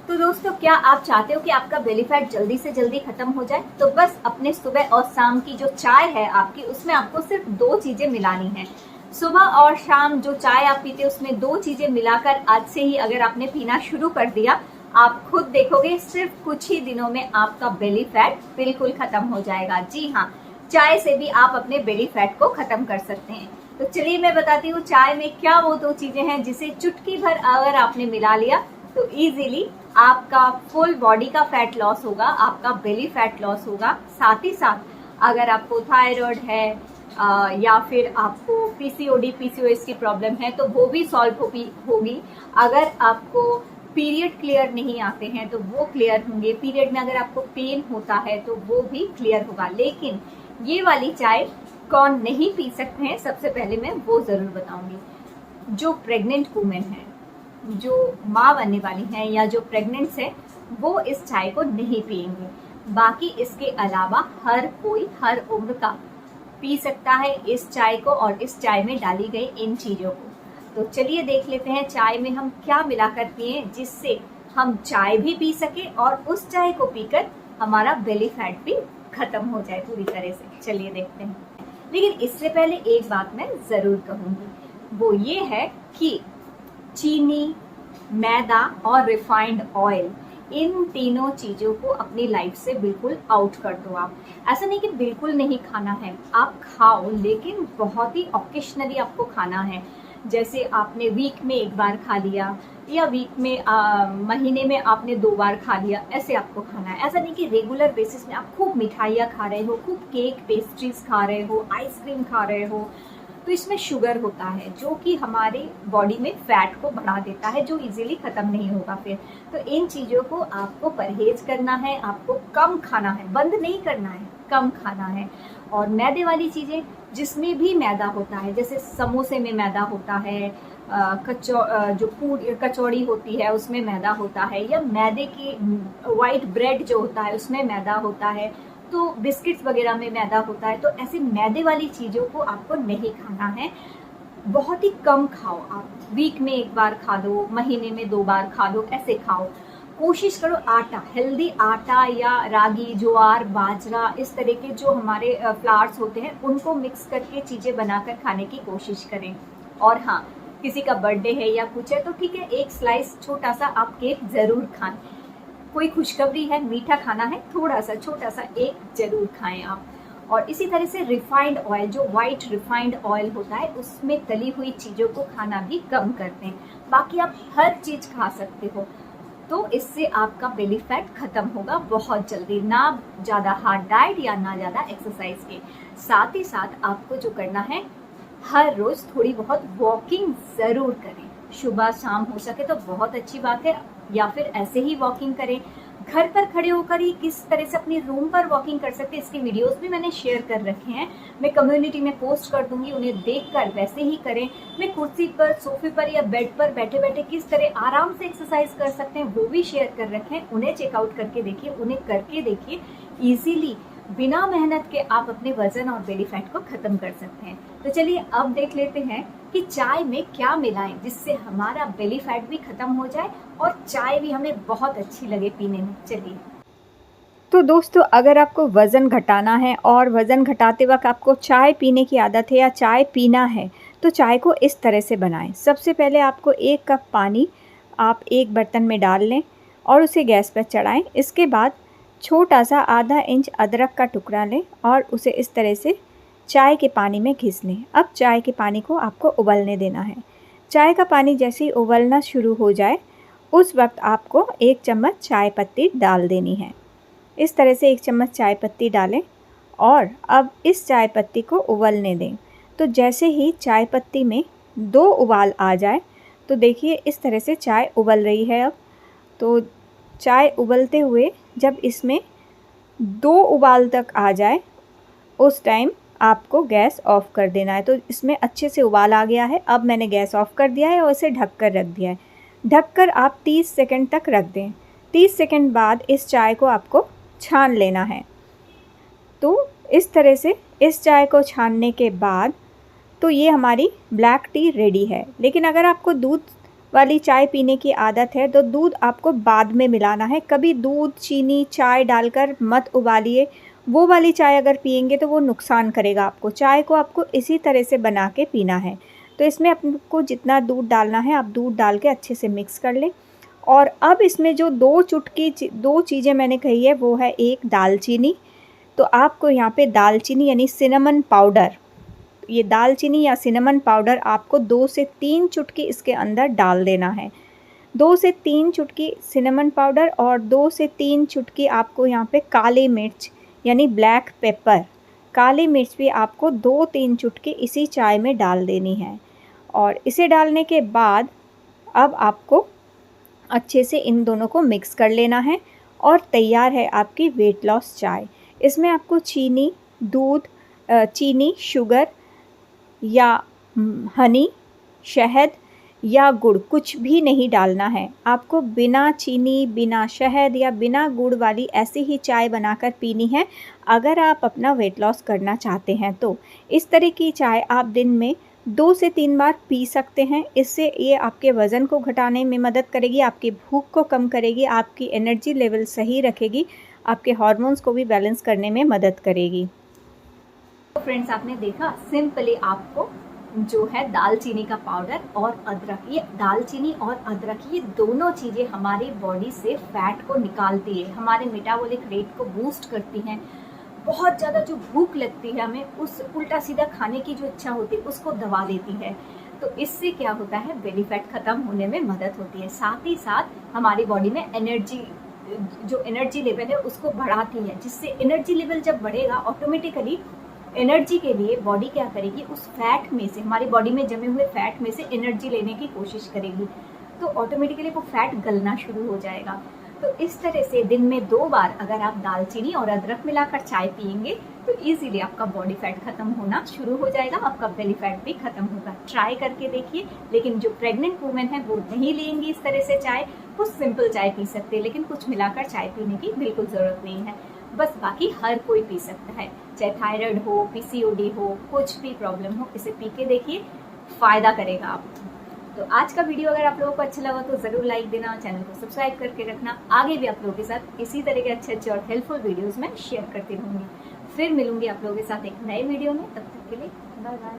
तो दोस्तों, क्या आप चाहते हो कि आपका बेली फैट जल्दी से जल्दी खत्म हो जाए? तो बस अपने सुबह और शाम की जो चाय है आपकी, उसमें आपको सिर्फ 2 चीजें मिलानी है। सुबह और शाम जो चाय आप पीते हो उसमें 2 चीजें मिलाकर आज से ही अगर आपने पीना शुरू कर दिया, आप खुद देखोगे सिर्फ कुछ ही दिनों में आपका बेली फैट बिल्कुल खत्म हो जाएगा। जी हाँ, चाय से भी आप अपने बेली फैट को खत्म कर सकते हैं। तो चलिए मैं बताती हूँ चाय में क्या वो 2 चीजें हैं जिसे चुटकी भर अगर आपने मिला लिया तो इजीली आपका फुल बॉडी का फैट लॉस होगा, आपका बेली फैट लॉस होगा। साथ ही साथ अगर आपको थायराइड है या फिर आपको पीसीओडी पीसीओएस की प्रॉब्लम है तो वो भी सॉल्व होगी। अगर आपको पीरियड क्लियर नहीं आते हैं तो वो क्लियर होंगे। पीरियड में अगर आपको पेन होता है तो वो भी क्लियर होगा। लेकिन ये वाली चाय कौन नहीं पी सकते हैं, सबसे पहले मैं वो जरूर बताऊंगी। जो प्रेग्नेंट वुमेन है, जो माँ बनने वाली हैं या जो प्रेग्नेंट्स है, वो इस चाय को नहीं पिएंगे। बाकी इसके अलावा हर कोई हर उम्र का पी सकता है इस चाय को और इस चाय में डाली गई इन चीज़ों को। तो चलिए देख लेते हैं चाय में हम क्या मिलाकर पिए जिससे हम चाय भी पी सके और उस चाय को पीकर हमारा बेली फैट भी खत्म हो जाए पूरी तरह से। चलिए देखते हैं। लेकिन इससे पहले एक बात मैं ज़रूर कहूँगी, वो ये है कि चीनी, मैदा और रिफाइंड ऑयल, इन तीनों चीज़ों को अपनी लाइफ से बिल्कुल आउट कर दो। आप ऐसा नहीं कि बिल्कुल नहीं खाना है, आप खाओ, लेकिन बहुत ही ऑकेशनली आपको खाना है। जैसे आपने वीक में 1 बार खा लिया या वीक में महीने में आपने 2 बार खा लिया, ऐसे आपको खाना है। ऐसा नहीं कि रेगुलर बेसिस में आप खूब मिठाइयाँ खा रहे हो, खूब केक पेस्ट्रीज खा रहे हो, आइसक्रीम खा रहे हो। तो इसमें शुगर होता है जो कि हमारी बॉडी में फैट को बढ़ा देता है, जो इजीली ख़त्म नहीं होगा फिर। तो इन चीज़ों को आपको परहेज करना है, आपको कम खाना है, बंद नहीं करना है, कम खाना है। और मैदे वाली चीज़ें जिसमें भी मैदा होता है, जैसे समोसे में मैदा होता है, कचौड़ी होती है उसमें मैदा होता है, या मैदे की वाइट ब्रेड जो होता है उसमें मैदा होता है, तो बिस्किट्स वगैरह में मैदा होता है। तो ऐसे मैदे वाली चीज़ों को आपको नहीं खाना है, बहुत ही कम खाओ। आप वीक में 1 बार खा दो, महीने में 2 बार खा दो, ऐसे खाओ। कोशिश करो आटा, हेल्दी आटा या रागी, ज्वार, बाजरा, इस तरह के जो हमारे फ्लावर्स होते हैं उनको मिक्स करके चीज़ें बनाकर खाने की कोशिश करें। और हाँ, किसी का बर्थडे है या कुछ है तो ठीक है, 1 स्लाइस छोटा सा आप केक ज़रूर खाएं। कोई खुशखबरी है, मीठा खाना है, थोड़ा सा छोटा सा एक जरूर खाएं आप। और इसी तरह से रिफाइंड ऑयल, जो वाइट रिफाइंड ऑयल होता है, उसमें तली हुई चीज़ों को खाना भी कम करते हैं। बाकी आप हर चीज़ खा सकते हो। तो इससे आपका बेली फैट खत्म होगा बहुत जल्दी। ना ज़्यादा हार्ड डाइट या ना ज़्यादा एक्सरसाइज के। साथ ही साथ आपको जो करना है, हर रोज़ थोड़ी बहुत वॉकिंग ज़रूर करें। सुबह शाम हो सके तो बहुत अच्छी बात है, या फिर ऐसे ही वॉकिंग करें। घर पर खड़े होकर ही किस तरह से अपनी रूम पर वॉकिंग कर सकते हैं, इसके वीडियोस भी मैंने शेयर कर रखे हैं, मैं कम्युनिटी में पोस्ट कर दूंगी, उन्हें देखकर वैसे ही करें। मैं कुर्सी पर, सोफे पर या बेड पर बैठे बैठे किस तरह आराम से एक्सरसाइज कर सकते हैं वो भी शेयर कर रखे हैं, उन्हें चेकआउट करके देखिए, उन्हें करके देखिए। ईजीली बिना मेहनत के आप अपने वजन और बेली फैट को खत्म कर सकते हैं। तो चलिए अब देख लेते हैं कि चाय में क्या मिलाएं जिससे हमारा बेली फैट भी खत्म हो जाए और चाय भी हमें बहुत अच्छी लगे पीने में। चलिए, तो दोस्तों, अगर आपको वज़न घटाना है और वज़न घटाते वक्त आपको चाय पीने की आदत है या चाय पीना है, तो चाय को इस तरह से बनाएं। सबसे पहले आपको 1 कप पानी आप एक बर्तन में डाल लें और उसे गैस पर चढ़ाएं। इसके बाद छोटा सा आधा इंच अदरक का टुकड़ा लें और उसे इस तरह से चाय के पानी में घिस लें। अब चाय के पानी को आपको उबलने देना है। चाय का पानी जैसे ही उबलना शुरू हो जाए, उस वक्त आपको 1 चम्मच चाय पत्ती डाल देनी है। इस तरह से 1 चम्मच चाय पत्ती डालें और अब इस चाय पत्ती को उबलने दें। तो जैसे ही चाय पत्ती में 2 उबाल आ जाए, तो देखिए इस तरह से चाय उबल रही है। अब तो चाय उबलते हुए जब इसमें 2 उबाल तक आ जाए, उस टाइम आपको गैस ऑफ़ कर देना है। तो इसमें अच्छे से उबाल आ गया है। अब मैंने गैस ऑफ़ कर दिया है और इसे ढक कर रख दिया है। ढककर आप 30 सेकंड तक रख दें। 30 सेकंड बाद इस चाय को आपको छान लेना है। तो इस तरह से इस चाय को छानने के बाद तो ये हमारी ब्लैक टी रेडी है। लेकिन अगर आपको दूध वाली चाय पीने की आदत है तो दूध आपको बाद में मिलाना है। कभी दूध, चीनी, चाय डालकर मत उबालिए। वो वाली चाय अगर पिएंगे तो वो नुकसान करेगा आपको। चाय को आपको इसी तरह से बना के पीना है। तो इसमें आपको जितना दूध डालना है आप दूध डाल के अच्छे से मिक्स कर लें। और अब इसमें जो 2 चीज़ें मैंने कही है वो है, एक दालचीनी, तो आपको यहाँ पे दालचीनी यानी सिनेमन पाउडर, ये दालचीनी या सिनेमन पाउडर आपको 2 से 3 चुटकी इसके अंदर डाल देना है। 2 से 3 चुटकी सिनेमन पाउडर और 2 से 3 चुटकी आपको यहाँ पे काली मिर्च यानी ब्लैक पेपर, काली मिर्च भी आपको 2-3 चुटकी इसी चाय में डाल देनी है। और इसे डालने के बाद अब आपको अच्छे से इन दोनों को मिक्स कर लेना है और तैयार है आपकी वेट लॉस चाय। इसमें आपको चीनी, दूध, चीनी, शुगर या हनी, शहद या गुड़ कुछ भी नहीं डालना है। आपको बिना चीनी, बिना शहद या बिना गुड़ वाली ऐसी ही चाय बनाकर पीनी है अगर आप अपना वेट लॉस करना चाहते हैं तो। इस तरह की चाय आप दिन में 2 से 3 बार पी सकते हैं। इससे ये आपके वज़न को घटाने में मदद करेगी, आपकी भूख को कम करेगी, आपकी एनर्जी लेवल सही रखेगी, आपके हार्मोन्स को भी बैलेंस करने में मदद करेगी। तो फ्रेंड्स, आपने देखा सिंपली आपको जो है दालचीनी का पाउडर और अदरक, ये दालचीनी और अदरक ये दोनों चीज़ें हमारी बॉडी से फैट को निकालती है, हमारे मेटाबॉलिक रेट को बूस्ट करती हैं। बहुत ज़्यादा जो भूख लगती है हमें, उस उल्टा सीधा खाने की जो इच्छा होती है उसको दबा देती है। तो इससे क्या होता है, बेली फैट ख़त्म होने में मदद होती है। साथ ही साथ हमारी बॉडी में जो एनर्जी लेवल है उसको बढ़ाती है, जिससे एनर्जी लेवल जब बढ़ेगा ऑटोमेटिकली एनर्जी के लिए बॉडी क्या करेगी, उस फैट में से, हमारी बॉडी में जमे हुए फैट में से एनर्जी लेने की कोशिश करेगी। तो ऑटोमेटिकली वो फैट गलना शुरू हो जाएगा। तो इस तरह से दिन में 2 बार अगर आप दालचीनी और अदरक मिलाकर चाय पियेंगे तो इजीली आपका बॉडी फैट खत्म होना शुरू हो जाएगा, आपका बेली फैट भी खत्म होगा। ट्राई करके देखिए। लेकिन जो प्रेग्नेंट वुमेन है वो नहीं लेंगी इस तरह से चाय, वो सिंपल चाय पी सकते हैं, लेकिन कुछ मिलाकर चाय पीने की बिल्कुल ज़रूरत नहीं है। बस बाकी हर कोई पी सकता है, चाहे थायराइड हो, पीसीओडी हो, कुछ भी प्रॉब्लम हो, इसे पी के देखिए, फ़ायदा करेगा आपको। तो आज का वीडियो अगर आप लोगों को अच्छा लगा तो ज़रूर लाइक देना, चैनल को सब्सक्राइब करके रखना। आगे भी आप लोगों के साथ इसी तरह के अच्छे और हेल्पफुल वीडियोस में शेयर करती रहूँगी। फिर मिलूंगी आप लोगों के साथ एक नए वीडियो में। तब तक के लिए बाय बाय।